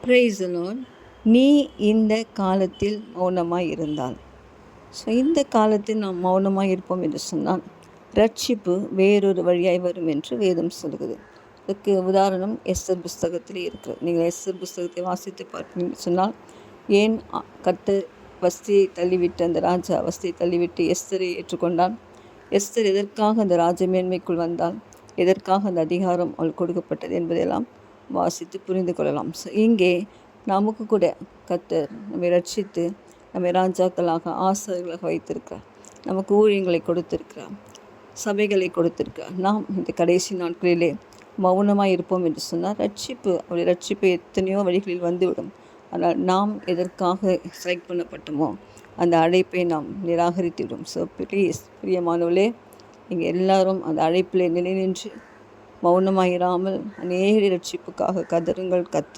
Praise the Lord. நீ இந்த காலத்தில் மௌனமாய் இருந்தால். இந்த காலத்தில் நாம் மௌனமாய் இருப்போம் என்று சொன்னால் ரட்சிப்பு வேறொரு வழியாய் வரும் என்று வேதம் சொல்கிறது. இதுக்கு உதாரணம் எஸ்தர் புஸ்தகத்திலே இருக்கிறது. நீங்கள் எஸ்தர் புஸ்தகத்தை வாசித்து பார்ப்பீங்க சொன்னால், ஏன் கர்த்தர் வஸ்தியை தள்ளிவிட்டு, அந்த ராஜா வஸ்தியை தள்ளிவிட்டு எஸ்தரை ஏற்றுக்கொண்டான்? எஸ்தர் எதற்காக அந்த ராஜமேன்மைக்குள் வந்தால், எதற்காக அந்த அதிகாரம் அவள் கொடுக்கப்பட்டது என்பதையெல்லாம் வாசித்து புரிந்து கொள்ளலாம். இங்கே நமக்கு கூட கர்த்தர் நம்மை ரட்சித்து நம்மை ராஜாக்களாக ஆசாரியர்களாக வைத்திருக்கிறார். நமக்கு ஊழியங்களை கொடுத்திருக்கிறார், சபைகளை கொடுத்திருக்கிறார். நாம் இந்த கடைசி நாட்களிலே மௌனமாக இருப்போம் என்று சொன்னால் அவருடைய ரட்சிப்பு எத்தனையோ வழிகளில் வந்துவிடும். ஆனால் நாம் எதற்காக செலக்ட் பண்ணப்பட்டோமோ அந்த அழைப்பை நாம் நிராகரித்துவிடும். ப்ளீஸ் பிரியமானவர்களே, நீங்கள் எல்லாரும் அந்த அழைப்பிலே நிலை நின்று மௌனமாயிராமல் அநேக ரட்சிப்புக்காக கதருங்கள். கர்த்தர்